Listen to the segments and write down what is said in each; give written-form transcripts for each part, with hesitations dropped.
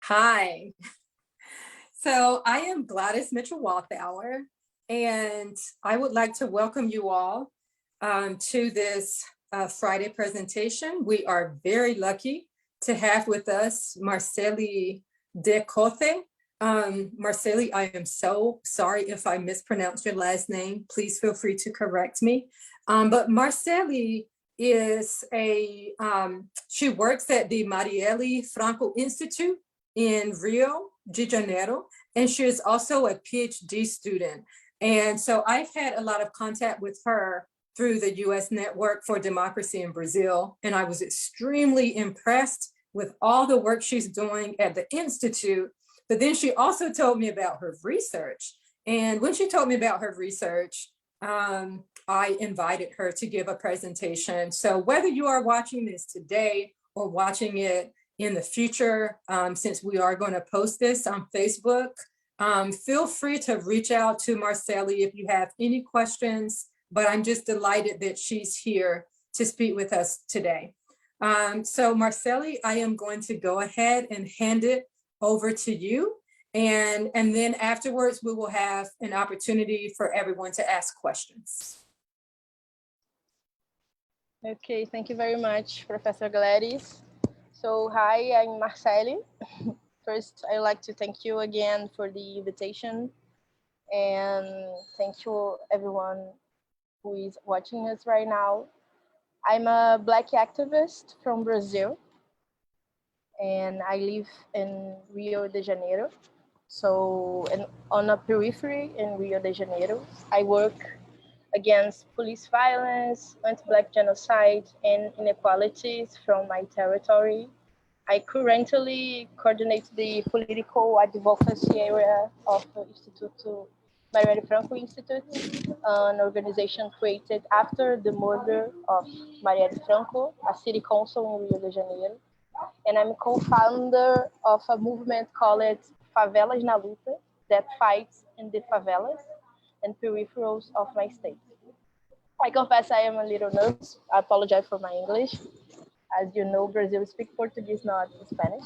Hi. So I am Gladys Mitchell-Walthour, and I would like to welcome you all to this Friday presentation. We are very lucky to have with us Marcelle Decothé. Marcelle, I am so sorry if I mispronounced your last name. Please feel free to correct me. But Marcelle is she works at the Marielle Franco Institute in Rio de Janeiro, and she is also a PhD student. And so I've had a lot of contact with her through the US Network for Democracy in Brazil, and I was extremely impressed with all the work she's doing at the Institute. But then she also told me about her research. And when she told me about her research, I invited her to give a presentation. So whether you are watching this today or watching it in the future, since we are going to post this on Facebook, feel free to reach out to Marcelle if you have any questions, but I'm just delighted that she's here to speak with us today. So Marcelle, I am going to go ahead and hand it over to you. And then afterwards, we will have an opportunity for everyone to ask questions. Okay, thank you very much, Professor Gladys. So, hi, I'm Marcelle. First, I'd like to thank you again for the invitation, and thank you everyone who is watching us right now. I'm a Black activist from Brazil, and I live in Rio de Janeiro. So, on a periphery in Rio de Janeiro, I work against police violence, anti-Black genocide, and inequalities from my territory. I currently coordinate the political advocacy area of the Marielle Franco Institute, an organization created after the murder of Marielle Franco, a city council in Rio de Janeiro. And I'm co-founder of a movement called Favelas na Luta that fights in the favelas and peripherals of my state. I confess I am a little nervous. I apologize for my English. As you know, Brazil speaks Portuguese, not Spanish.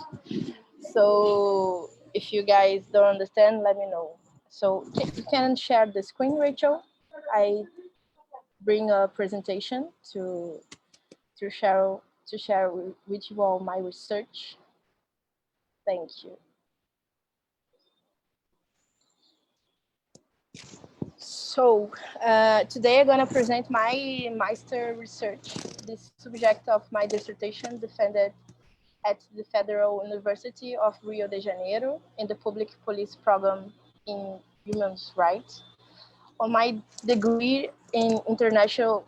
So if you guys don't understand, let me know. So you can share the screen, Rachel. I bring a presentation to share with you all my research. Thank you. So today I'm going to present my master research, the subject of my dissertation defended at the Federal University of Rio de Janeiro in the Public Police Program in Human Rights. On my degree in international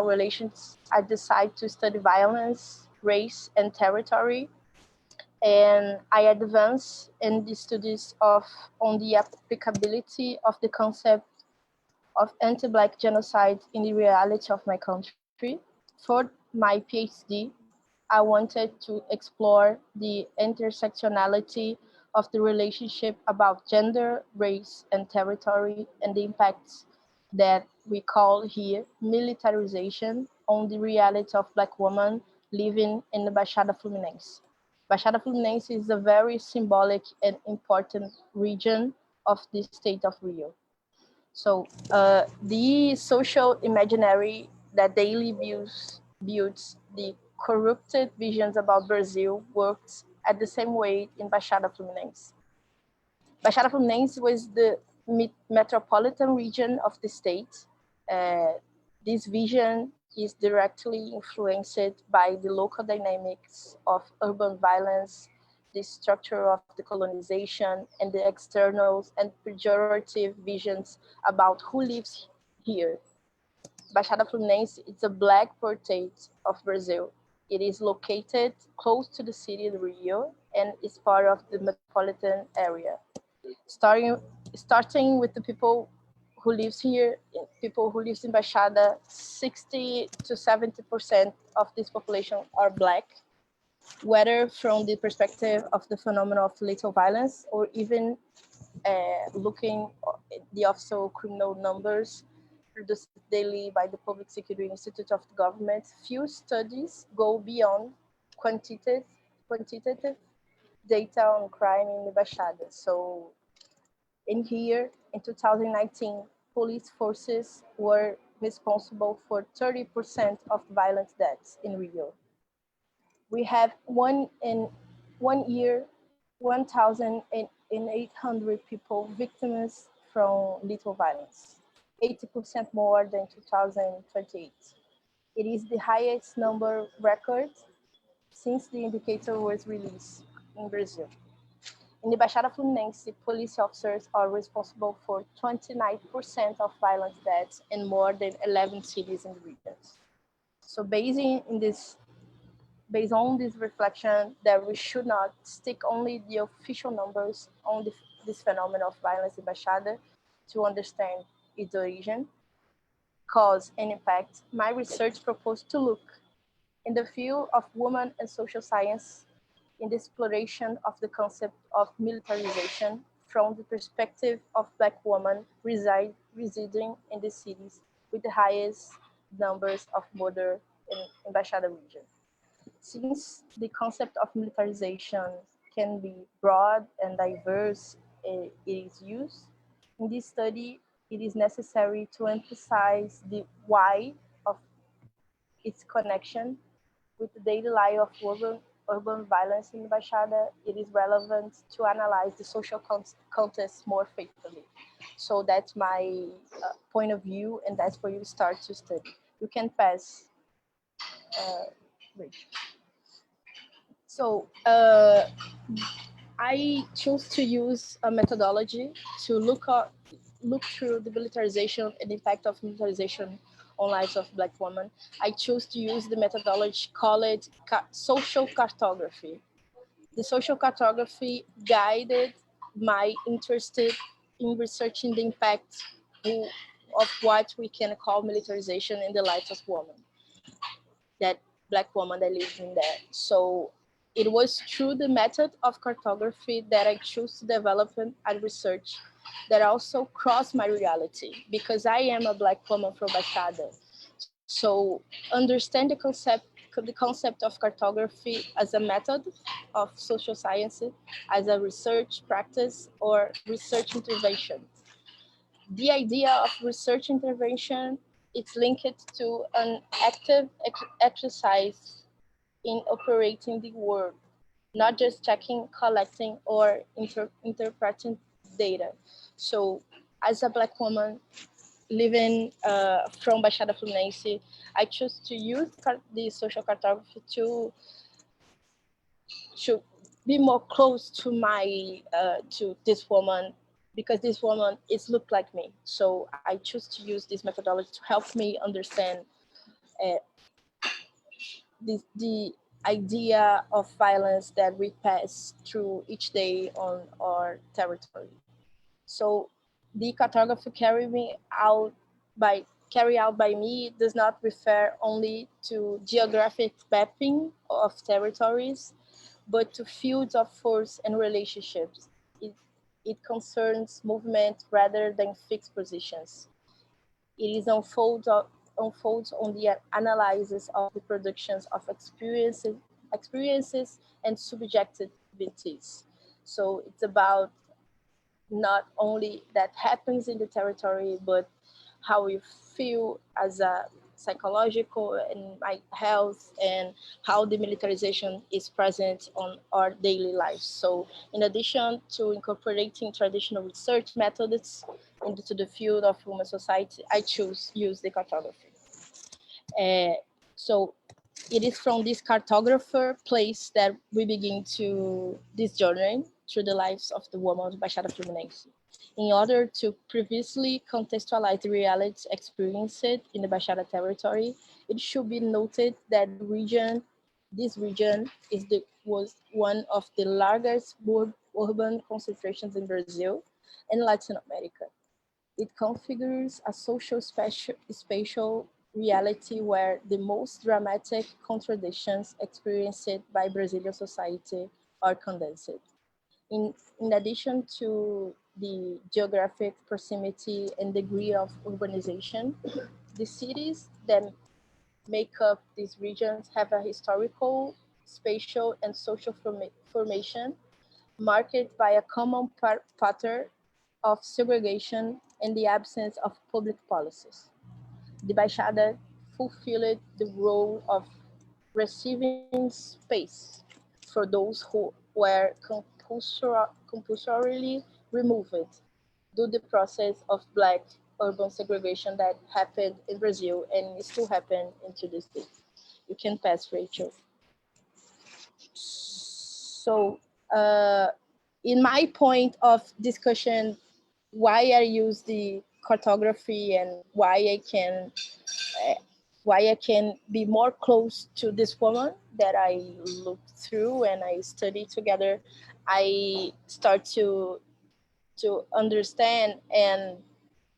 relations, I decided to study violence, race, and territory. And I advanced in the studies on the applicability of the concept of anti-Black genocide in the reality of my country. For my PhD, I wanted to explore the intersectionality of the relationship about gender, race, and territory, and the impacts that we call here militarization on the reality of Black women living in the Baixada Fluminense. Baixada Fluminense is a very symbolic and important region of the state of Rio. So the social imaginary that daily builds the corrupted visions about Brazil works at the same way in Baixada Fluminense. Baixada Fluminense was the metropolitan region of the state. This vision is directly influenced by the local dynamics of urban violence, the structure of the colonization, and the external and pejorative visions about who lives here. Baixada Fluminense is a Black portrait of Brazil. It is located close to the city of Rio and is part of the metropolitan area. Starting with the people who lives here, people who lives in Baixada, 60 to 70% of this population are Black, whether from the perspective of the phenomenon of lethal violence or even looking at the official criminal numbers produced daily by the Public Security Institute of the government. Few studies go beyond quantitative data on crime in the Baixada. So in here, in 2019, police forces were responsible for 30% of violent deaths in Rio. We have in 1 year, 1,800 people victims from lethal violence, 80% more than 2028. It is the highest number record since the indicator was released in Brazil. In the Baixada Fluminense, police officers are responsible for 29% of violent deaths in more than 11 cities and regions. So based on this reflection, that we should not stick only the official numbers on this phenomenon of violence in Baixada to understand its origin, cause, and impact, my research proposed to look in the field of women and social science in the exploration of the concept of militarization from the perspective of Black women residing in the cities with the highest numbers of murder in Baixada region. Since the concept of militarization can be broad and diverse, it is used. In this study, it is necessary to emphasize the why of its connection with the daily life of urban violence in Baixada. It is relevant to analyze the social context more faithfully. So that's my point of view, and that's where you start to study. You can pass, Rich. So I chose to use a methodology to look through the militarization and impact of militarization on lives of Black women. I chose to use the methodology called social cartography. The social cartography guided my interest in researching the impact of what we can call militarization in the lives of women, that Black woman that lives in there. So it was through the method of cartography that I chose to develop and research that also crossed my reality, because I am a Black woman from Baixada. So understand the concept of cartography as a method of social science, as a research practice or research intervention. The idea of research intervention, it's linked to an active exercise in operating the world, not just checking, collecting, or interpreting data. So as a Black woman living from Baixada Fluminense, I chose to use the social cartography to be more close to to this woman, because this woman is look like me. So I choose to use this methodology to help me understand the idea of violence that we pass through each day on our territory. So the cartography carried out by me does not refer only to geographic mapping of territories, but to fields of force and relationships. It concerns movement rather than fixed positions. It is unfolds on the analysis of the productions of experiences and subjectivities. So it's about not only that happens in the territory, but how we feel as a psychological and my health, and how the militarization is present on our daily lives. So in addition to incorporating traditional research methods into the field of human society, I use the cartography. So it is from this cartographer place that we begin this journey through the lives of the women of Baixada Fluminense. In order to previously contextualize the reality experienced in the Baixada territory, it should be noted that this region was one of the largest urban concentrations in Brazil and Latin America. It configures a social spatial reality where the most dramatic contradictions experienced by Brazilian society are condensed. In addition to the geographic proximity and degree of urbanization, the cities that make up these regions have a historical, spatial, and social formation marked by a common pattern of segregation and the absence of public policies. The Baixada fulfilled the role of receiving space for those who were compulsorily removed due to the process of Black urban segregation that happened in Brazil and still happen into this day. You can pass, Rachel. So, in my point of discussion, why I use the cartography and why I can be more close to this woman that I looked through and I studied together, I start to understand and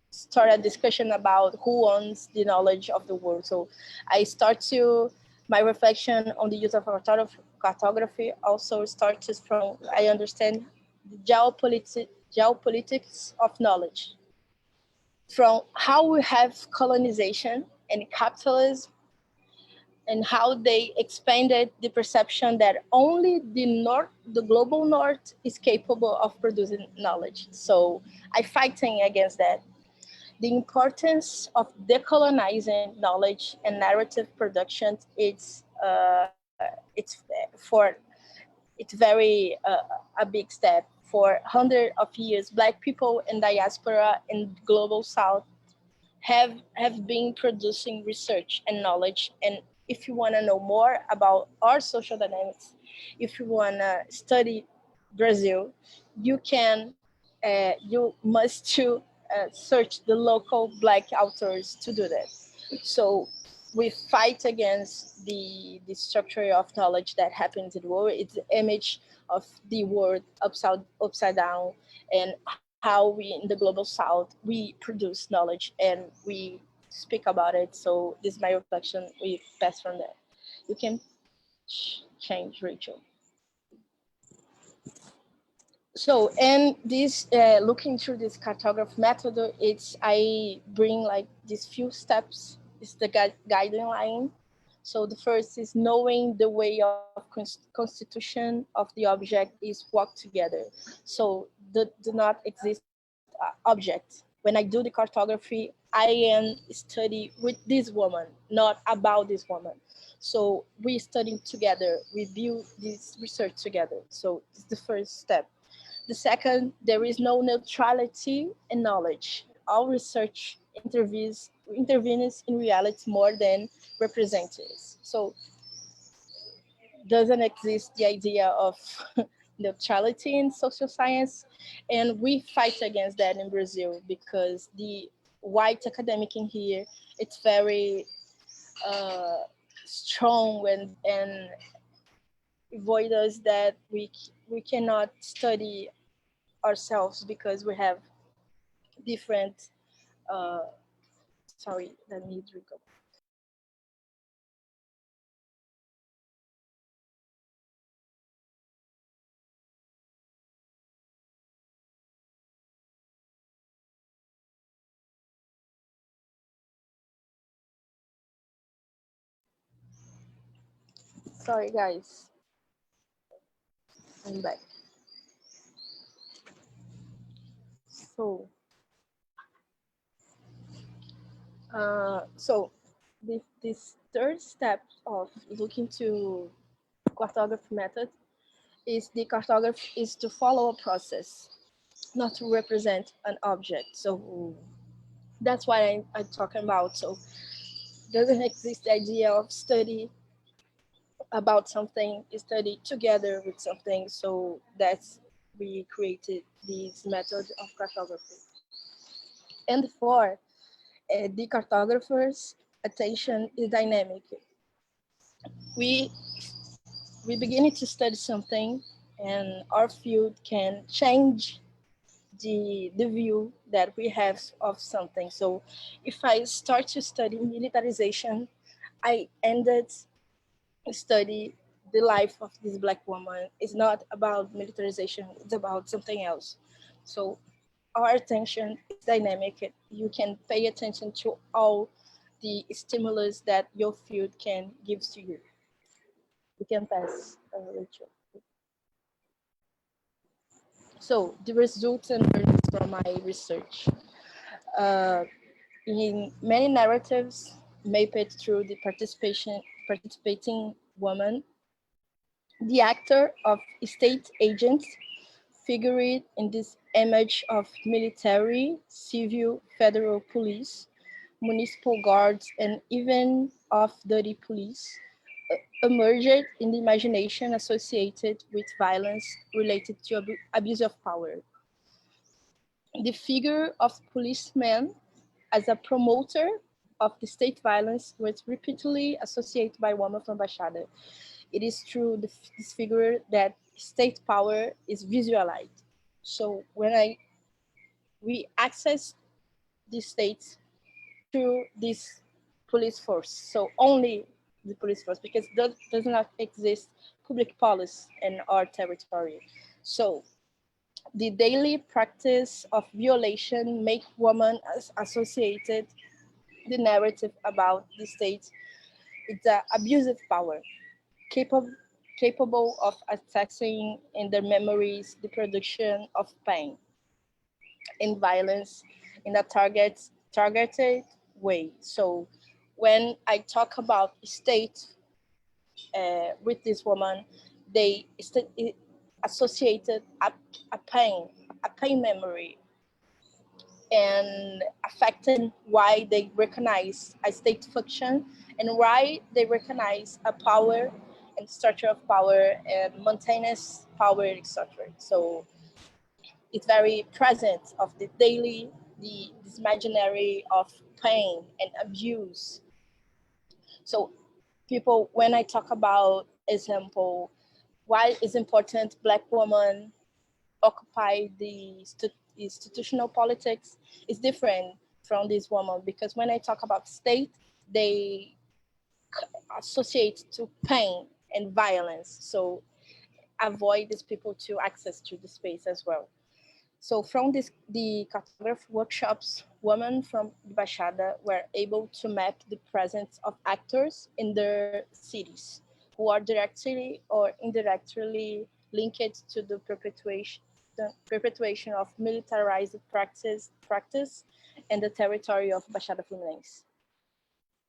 start a discussion about who owns the knowledge of the world. So I start to, my reflection on the use of cartography also starts from, I understand the geopolitics of knowledge, from how we have colonization and capitalism and how they expanded the perception that only the north, the global north, is capable of producing knowledge. So I fighting against that. The importance of decolonizing knowledge and narrative production, it's very a big step. For hundreds of years, Black people in diaspora in global South have been producing research and knowledge. And if you want to know more about our social dynamics, if you want to study Brazil, you can you must to search the local Black authors to do that. So we fight against the structure of knowledge that happens in the world. It's the image of the world upside down, and how we in the global South we produce knowledge and we speak about it. So this is my reflection. We pass from there. You can change, Rachel. So, and this looking through this cartography method, it's I bring like these few steps. It's the guideline. So the first is knowing the way of constitution of the object is work together. So do not exist object. When I do the cartography, I am study with this woman, not about this woman. So we studying together, we build this research together. So it's the first step. The second, there is no neutrality in knowledge. All research intervenes in reality more than representatives. So doesn't exist the idea of neutrality in social science, and we fight against that in Brazil because the white academic in here, it's very strong and avoid us that we cannot study ourselves because we have different sorry, let me drink up. Sorry guys, I'm back. So so this third step of looking to cartography method is the cartography is to follow a process, not to represent an object. So that's what I'm talking about. So doesn't exist the idea of study about something, study together with something. So that's we created this method of cartography. And for the cartographers, attention is dynamic. We we begin to study something, and our field can change the view that we have of something. So if I start to study militarization, I ended study the life of this Black woman. It's not about militarization, it's about something else. So our attention is dynamic. You can pay attention to all the stimulus that your field can give to you. You can pass, Rachel. So the results and learnings from my research. In many narratives mapped through the participating woman, the actor of state agents figured in this image of military, civil, federal police, municipal guards, and even off-duty police emerged in the imagination associated with violence related to abuse of power. The figure of policeman as a promoter of the state violence was repeatedly associated by women from Baixada. It is through this figure that state power is visualized. So when we access the state through this police force, so only the police force, because there does not exist public police in our territory. So the daily practice of violation make women associated the narrative about the state. It's an abusive power, capable of accessing in their memories the production of pain and violence in a targeted way. So when I talk about state with this woman, they associated a pain memory, and affecting why they recognize a state function and why they recognize a power and structure of power and maintenance power, etc. So it's very present of the daily, this imaginary of pain and abuse. So people, when I talk about example, why is important Black woman occupy the institutional politics is different from this woman, because when I talk about state, they associate to pain and violence. So avoid these people to access to the space as well. So from the cartography workshops, women from Baixada were able to map the presence of actors in their cities who are directly or indirectly linked to the perpetuation of militarized practice in the territory of Baixada Fluminense.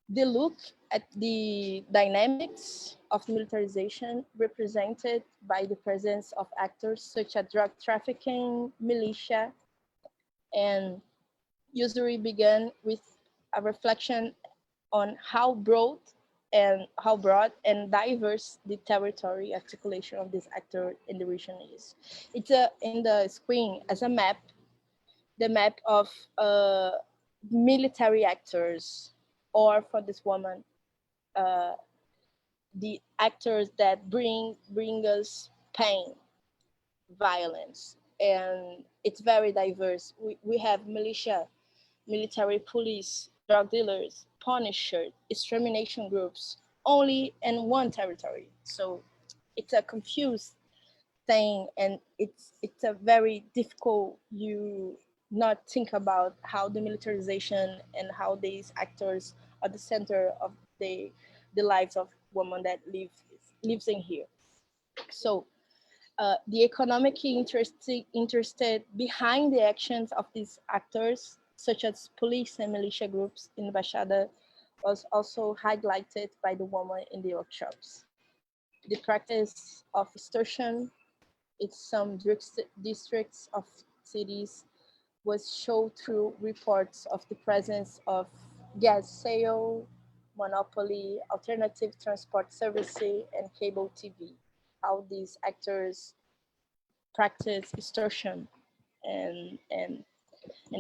They look at the dynamics of militarization represented by the presence of actors such as drug trafficking, militia, and usually began with a reflection on how broad and diverse the territory articulation of this actor in the region is. It's in the screen as a map, the map of military actors, or for this woman, the actors that bring us pain, violence, and it's very diverse. We have militia, military police, drug dealers, punishers, extermination groups, only in one territory. So it's a confused thing, and it's a very difficult you not think about how the militarization and how these actors are the center of the lives of women that lives in here. So the economic interested behind the actions of these actors, such as police and militia groups in Baixada, was also highlighted by the woman in the workshops. The practice of extortion in some districts of cities was shown through reports of the presence of gas sale, monopoly, alternative transport services, and cable TV. How these actors practice extortion in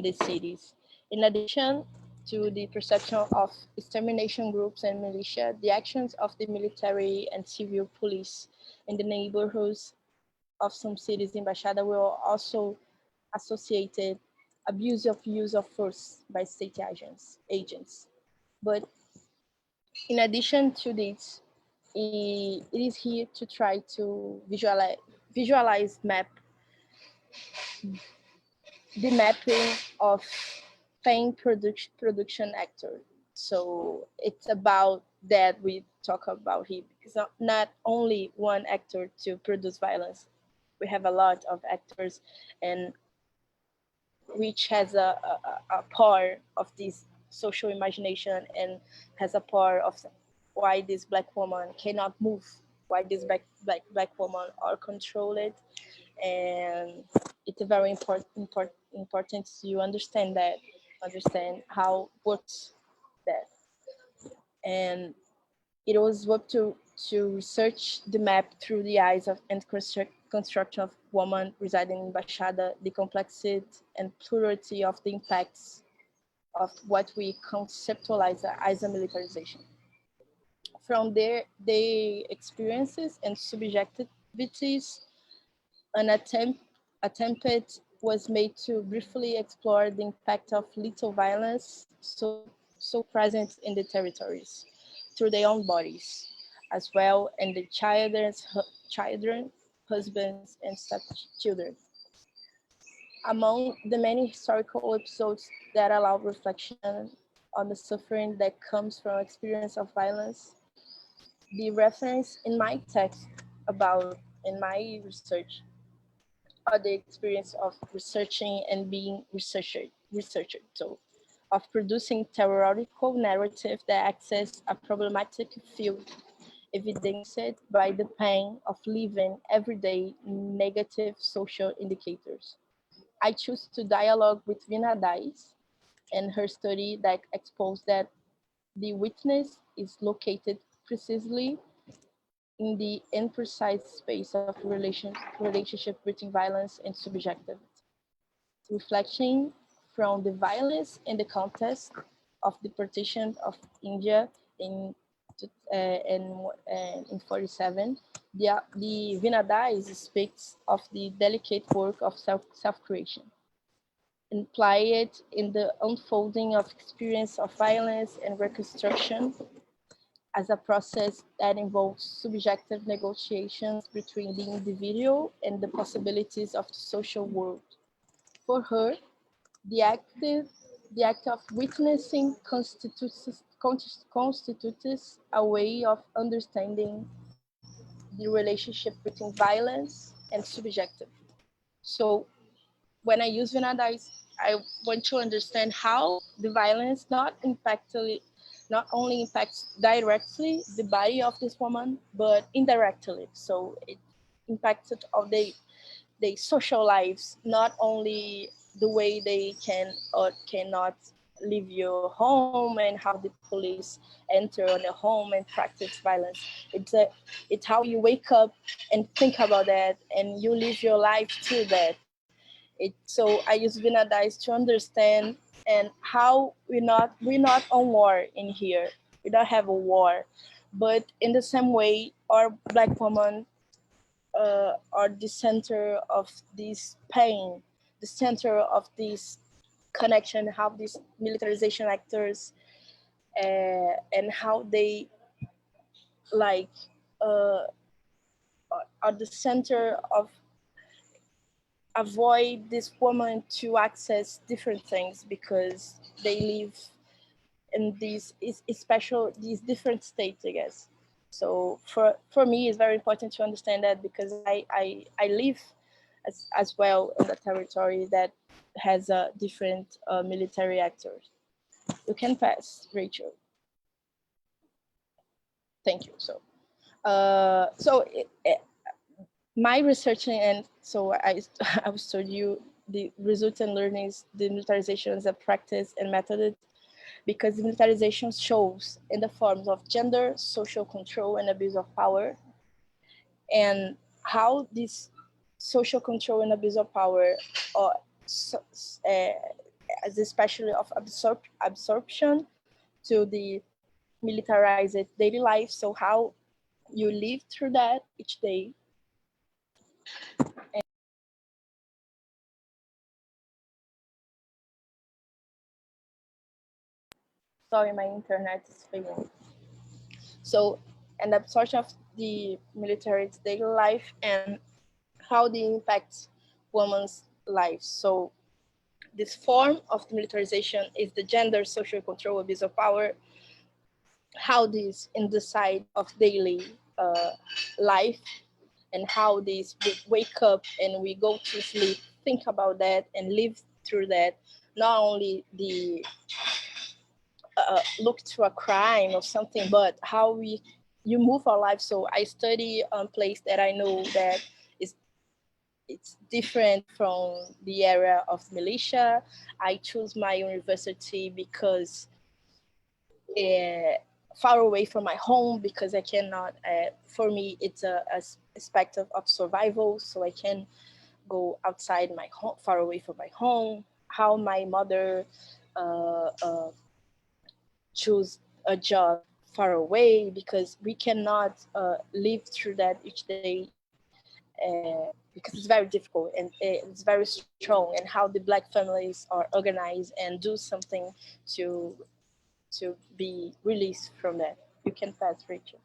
these cities. In addition to the perception of extermination groups and militia, the actions of the military and civil police in the neighborhoods of some cities in Baixada were also associated abuse of use of force by state agents. But in addition to this, it is here to try to visualize map the mapping of pain production actor. So it's about that we talk about here. It's not only one actor to produce violence. we have a lot of actors, and which has a part of this social imagination, and has a part of why this black woman cannot move, why this black woman are controlled. And it's very important to understand that, understand how works that. And it was up to research the map through the eyes of and construction of women residing in Baixada, the complexity and plurality of the impacts of what we conceptualize as a militarization. From their experiences and subjectivities, an attempted was made to briefly explore the impact of lethal violence so present in the territories through their own bodies, as well and the children, husbands, and stepchildren. Among the many historical episodes that allow reflection on the suffering that comes from experience of violence, the reference in my text about in my research are the experience of researching and being researcher. So of producing theoretical narrative that access a problematic field evidenced by the pain of living everyday negative social indicators. I choose to dialogue with Vina Dais and her study that exposed that the witness is located precisely in the imprecise space of relationship between violence and subjectivity. Reflection from the violence in the context of the partition of India in 47, the Vinadais speaks of the delicate work of self-creation, implied in the unfolding of experience of violence and reconstruction as a process that involves subjective negotiations between the individual and the possibilities of the social world. For her, the act of witnessing constitutes a way of understanding the relationship between violence and subjective. So when I use Vinadais, I want to understand how the violence not only impacts directly the body of this woman, but indirectly. So it impacted all their social lives, not only the way they can or cannot leave your home and how the police enter on your home and practice violence. It's how you wake up and think about that, and you live your life through that. So I use Vinadais to understand and how we're not on war in here. We don't have a war, but in the same way, our black women are the center of this pain, the center of this connection, how these militarization actors and how they like are the center of avoid this woman to access different things because they live in these these different states, I guess. So for me, it's very important to understand that because I live as well in the territory that has different military actors. You can pass, Rachel. Thank you. So my research, and so I was told you the results and learnings, the militarization as a practice and method, because the militarization shows in the forms of gender, social control, and abuse of power, and how this social control and abuse of power, as especially of absorption to the militarized daily life. So how you live through that each day. Sorry, my internet is failing. So, and absorption of the military's daily life and how they impact women's lives. So, this form of militarization is the gender, social control, abuse of power. How this in the side of daily life and how these we wake up and we go to sleep, think about that and live through that. Not only the look to a crime or something, but how you move our life. So I study a place that I know that is it's different from the area of militia. I choose my university because far away from my home, because I cannot, for me, it's a aspect of survival. So I can go outside my home, far away from my home. How my mother choose a job far away, because we cannot live through that each day, because it's very difficult and it's very strong, and how the Black families are organized and do something to be released from that. You can pass, Rachel.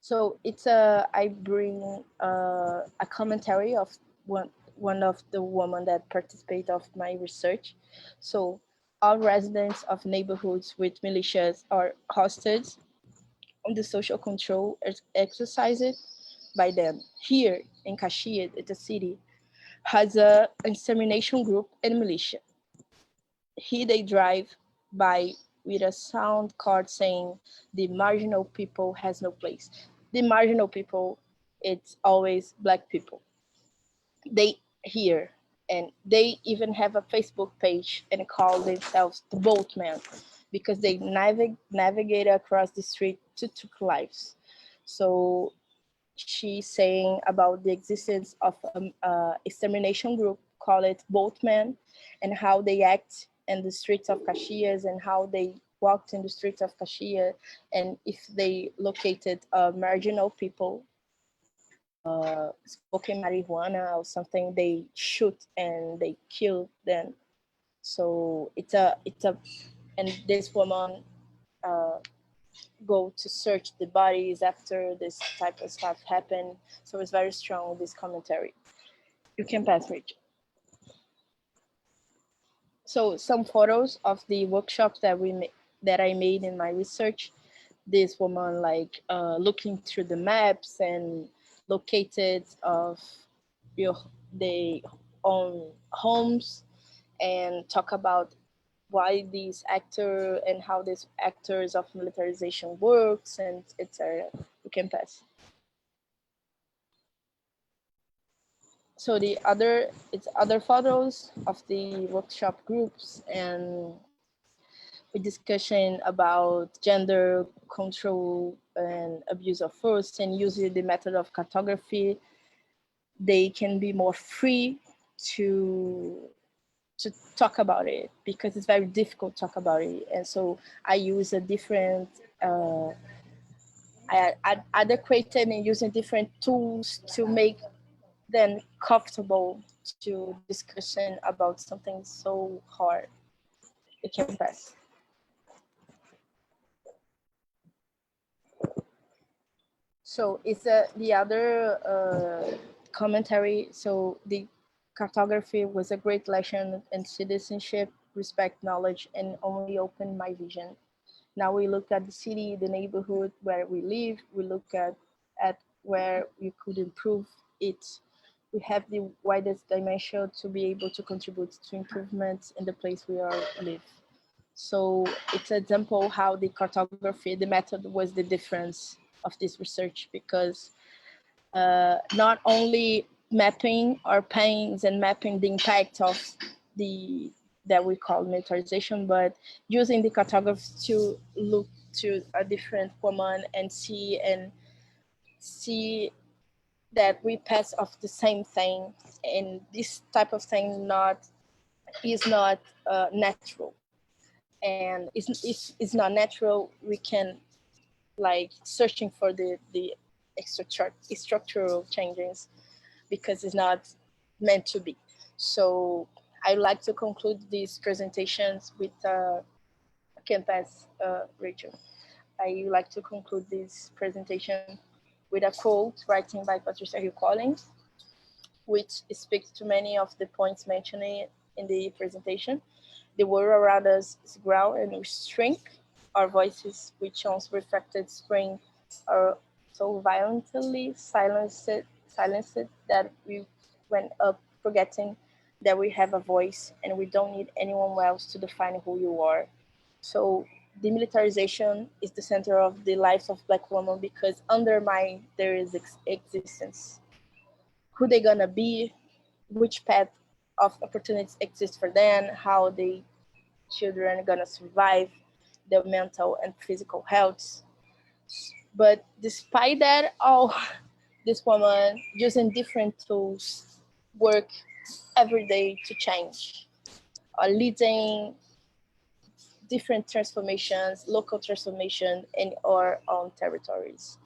So it's I bring a commentary of one of the women that participate of my research. So all residents of neighborhoods with militias are hosted on the social control exercised by them. Here in Caxias, the city has a extermination group and militia. Here they drive by with a sound card saying the marginal people has no place. The marginal people, it's always Black people. They here, and they even have a Facebook page and call themselves the boatman, because they navigate across the street to took lives. So she's saying about the existence of extermination group called it boatman, and how they act in the streets of Caxias, and how they walked in the streets of Caxias, and if they located marginal people smoking marijuana or something, they shoot and they kill them. So it's a and this woman go to search the bodies after this type of stuff happened. So it's very strong, this commentary. You can pass, Rich. So some photos of the workshops that I made in my research. This woman like looking through the maps and located of the own homes, and talk about why these actor and how these actors of militarization works, and etc. You can pass. So it's other photos of the workshop groups, and a discussion about gender control and abuse of force, and using the method of cartography. They can be more free to talk about it, because it's very difficult to talk about it. And so I use a different I adequated and using different tools to make them comfortable to discussion about something so hard. It can pass. So it's the other commentary. So the cartography was a great lesson in citizenship, respect knowledge, and only opened my vision. Now we look at the city, the neighborhood where we live. We look at where we could improve it. We have the widest dimension to be able to contribute to improvements in the place we are live. So it's an example how the cartography, the method was the difference of this research, because not only mapping our pains and mapping the impact of the that we call militarization, but using the cartography to look to a different woman and see that we pass off the same thing, and this type of thing is not natural, and it's not natural. We can like searching for the structural changes, because it's not meant to be. So I like to conclude these presentations with can pass, Rachel. I like to conclude this presentation with a quote writing by Patricia Hill Collins, which speaks to many of the points mentioned in the presentation. The world around us is grow and we shrink. Our voices, which once reflected spring, are so violently silenced that we went up forgetting that we have a voice and we don't need anyone else to define who you are. So demilitarization is the center of the lives of Black women because undermine their existence. Who they gonna be, which path of opportunities exist for them, how they children gonna survive, their mental and physical health. But despite that, all this woman using different tools work every day to change, leading different transformations, local transformation in our own territories.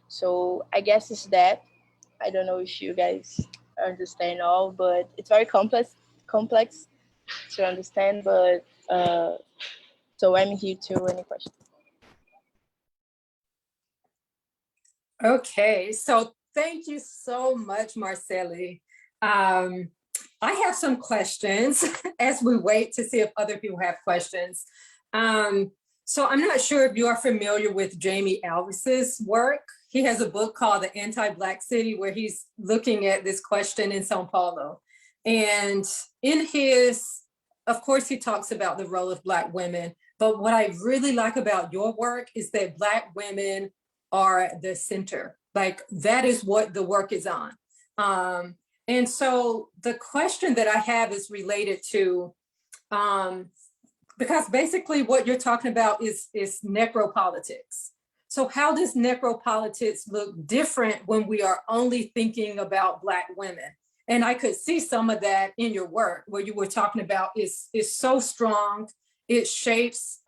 So I guess it's that. I don't know if you guys understand all, but it's very complex to understand. But so I'm here to any questions. Okay, so thank you so much, Marcelle. I have some questions as we wait to see if other people have questions. So I'm not sure if you are familiar with Jamie Alvis's work. He has a book called The Anti-Black City, where he's looking at this question in Sao Paulo. And in his, of course, he talks about the role of Black women. But what I really like about your work is that Black women are the center. Like that is what the work is on. And so the question that I have is related to, because basically what you're talking about is necropolitics. So how does necropolitics look different when we are only thinking about Black women? And I could see some of that in your work where you were talking about is so strong. It shapes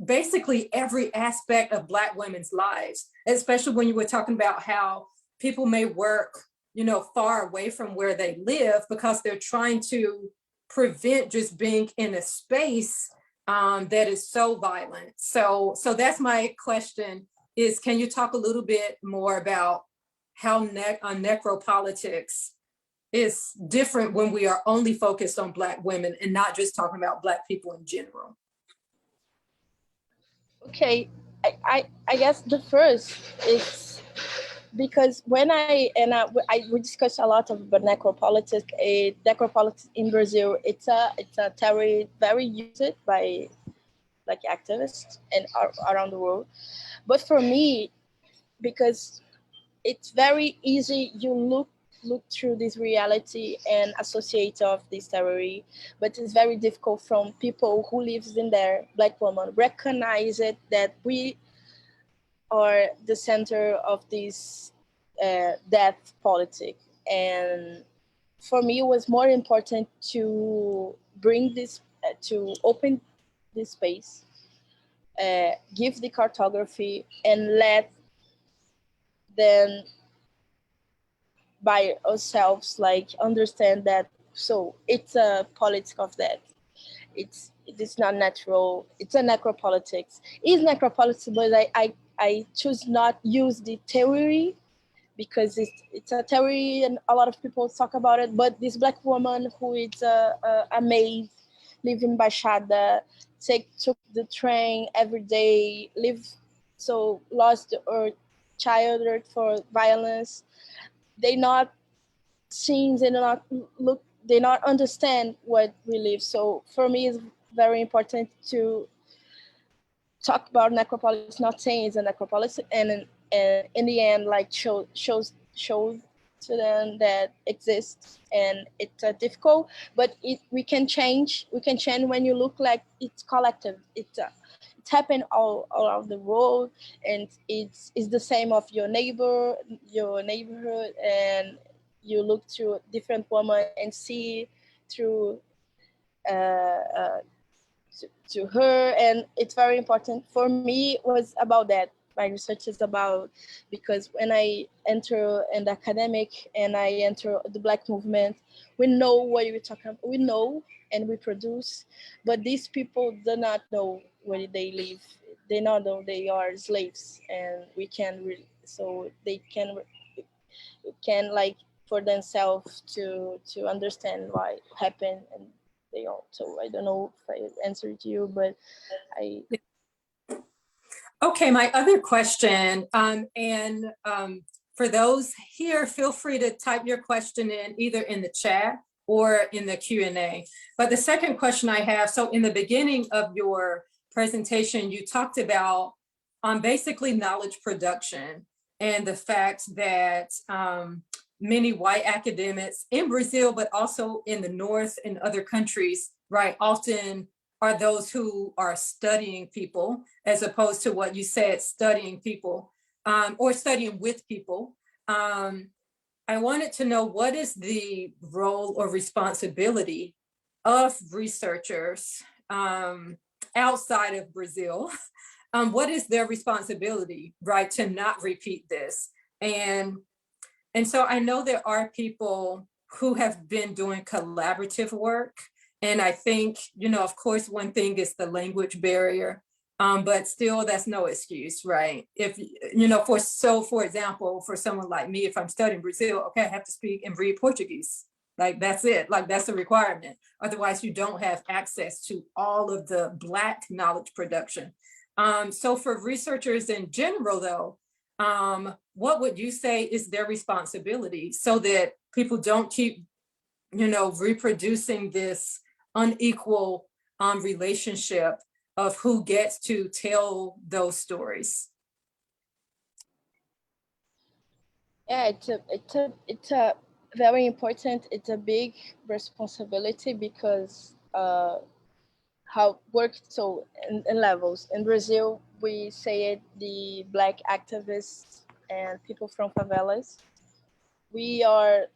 basically every aspect of Black women's lives, especially when you were talking about how people may work, you know, far away from where they live because they're trying to prevent just being in a space that is so violent. So that's my question is, can you talk a little bit more about how necropolitics is different when we are only focused on Black women and not just talking about Black people in general? Okay, I guess the first is because when we discussed a lot about necropolitics. Necropolitics in Brazil, it's a theory very used by like activists and around the world. But for me, because it's very easy, you look through this reality and associate of this theory, but it's very difficult from people who lives in there, Black women, recognize it that we are the center of this death politic. And for me, it was more important to bring this, to open this space, give the cartography, and let them by ourselves like understand that. So it's a politics of that. It's not natural. It's a necropolitics. It's necropolitics, but I choose not use the theory because it's a theory and a lot of people talk about it. But this Black woman who is a maid, live in Baixada, took the train every day, lost her child for violence. They not seen, they not look, they not understand what we live. So for me, it's very important to talk about necropolis, not saying it's a necropolis, and in the end, like shows to them that exists, and it's difficult, but we can change. We can change when you look like it's collective. It's happened all around the world, and it's the same of your neighborhood, and you look through different women and see through to her, and it's very important for me. Was about that. My research is about, because when I enter in the academic and I enter the Black movement, we know what we're talking about. We know and we produce, but these people do not know where they live. They not know they are slaves, and we can so they can like for themselves to understand why it happened, and they don't. So I don't know if I answered you, but I Okay, my other question, for those here, feel free to type your question in either in the chat or in the Q&A. But the second question I have, so in the beginning of your presentation, you talked about basically knowledge production and the fact that many white academics in Brazil, but also in the North and other countries, right, often are those who are studying people, as opposed to what you said, studying people or studying with people. I wanted to know, what is the role or responsibility of researchers outside of Brazil? What is their responsibility, right, to not repeat this? And so I know there are people who have been doing collaborative work. And I think, you know, of course, one thing is the language barrier, but still that's no excuse, right? If, you know, for example, for someone like me, if I'm studying Brazil, okay, I have to speak and read Portuguese. Like that's it, like that's a requirement. Otherwise you don't have access to all of the Black knowledge production. So for researchers in general though, what would you say is their responsibility so that people don't keep, you know, reproducing this unequal relationship of who gets to tell those stories? Yeah, it's a very important, it's a big responsibility because how work, so in levels. In Brazil, we say it, the Black activists and people from favelas, we are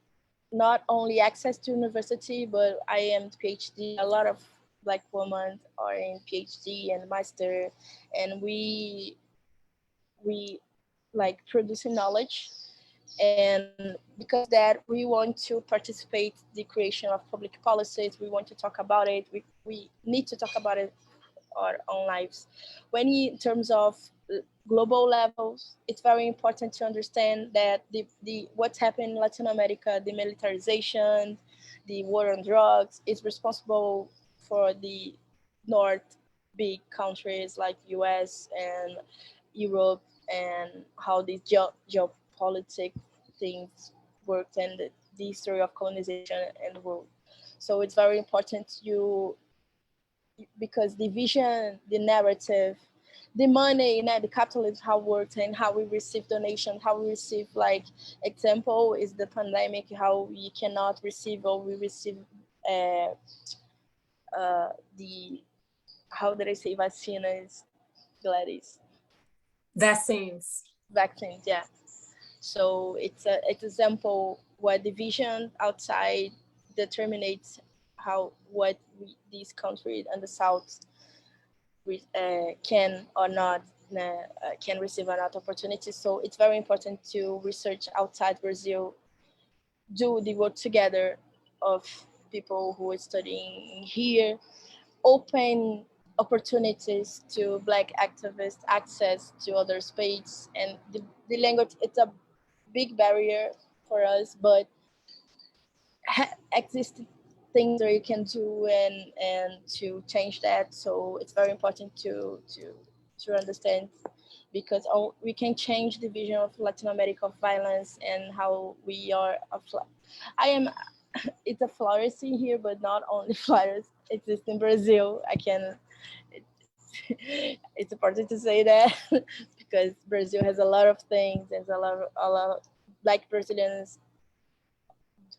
not only access to university, but I am PhD. A lot of Black women are in PhD and master, and we like producing knowledge. And because that, we want to participate the creation of public policies. We want to talk about it. We need to talk about it our own lives. When in terms of global levels, it's very important to understand that the what's happening in Latin America, the militarization, the war on drugs, is responsible for the North big countries like US and Europe, and how these geopolitical things worked, and the history of colonization and the world. So it's very important you, because the vision, the narrative, the money, the capitalism, how it works, and how we receive donation, how we receive, like, example is the pandemic, how we cannot receive, or we receive the, how did I say, vacinas, Gladys? Vaccines. Vaccines, yeah. So it's an example where the vision outside determines how, what these countries and the South can or not can receive another opportunity. So it's very important to research outside Brazil, do the work together of people who are studying here, open opportunities to Black activists, access to other space, and the language, it's a big barrier for us, but exist things that you can do and to change that. So it's very important to understand, because we can change the vision of Latin America of violence and how we are I am it's a flourishing here, but not only flowers exist in Brazil. I can it's important to say that because Brazil has a lot of things. There's a lot of Black Brazilians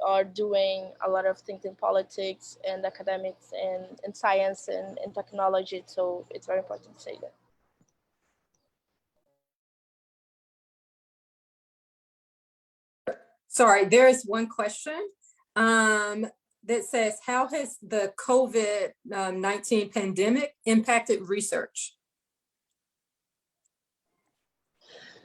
are doing a lot of things in politics and academics and science and technology. So it's very important to say that. Sorry, there is one question that says, how has the COVID-19 pandemic impacted research?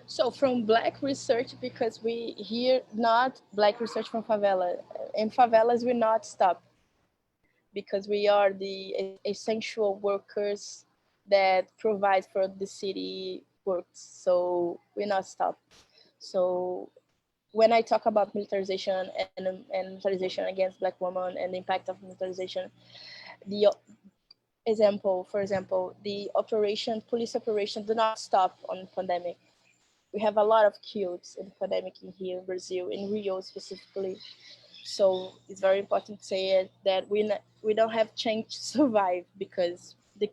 So from Black research, because we hear not Black research from favela. In favelas, we not stop, because we are the essential workers that provide for the city works. So we not stop. So when I talk about militarization and militarization against Black women and the impact of militarization, the for example, the police operation do not stop on pandemic. We have a lot of kills in pandemic in here in Brazil, in Rio specifically. So it's very important to say it, that we don't have change to survive, because the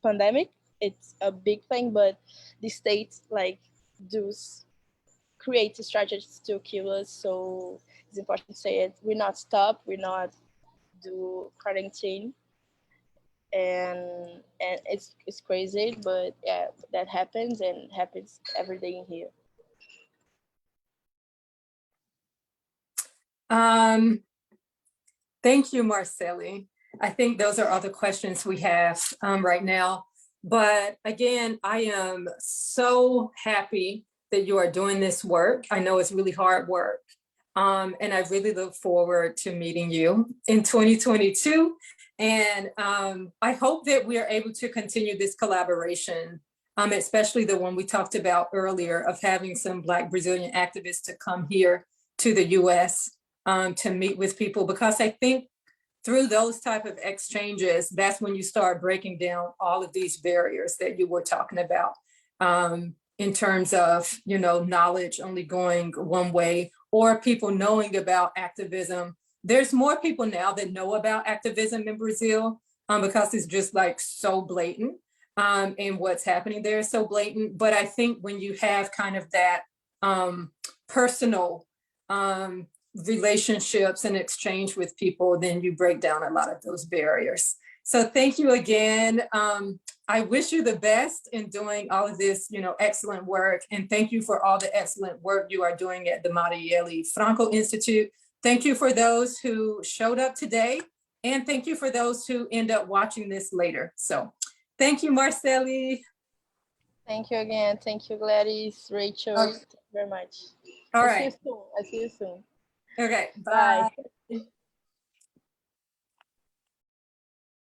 pandemic, it's a big thing, but the state like does create strategies to kill us. So it's important to say it. We're not stop. We're not do quarantine, and it's crazy, but yeah, that happens, and happens every day in here. Thank you, Marcelle. I think those are all the questions we have right now. But again, I am so happy that you are doing this work. I know it's really hard work. And I really look forward to meeting you in 2022. And I hope that we are able to continue this collaboration, especially the one we talked about earlier of having some Black Brazilian activists to come here to the US to meet with people, because I think through those type of exchanges, that's when you start breaking down all of these barriers that you were talking about, in terms of, you know, knowledge only going one way, or people knowing about activism. There's more people now that know about activism in Brazil, because it's just like so blatant, and what's happening there is so blatant. But I think when you have kind of that personal relationships and exchange with people, then you break down a lot of those barriers. So thank you again. I wish you the best in doing all of this, you know, excellent work. And thank you for all the excellent work you are doing at the Marielle Franco Institute. Thank you for those who showed up today. And thank you for those who end up watching this later. So thank you, Marcelle. Thank you again. Thank you, Gladys, Rachel. Thank you very much. All right. I see you soon. Okay, bye. Bye.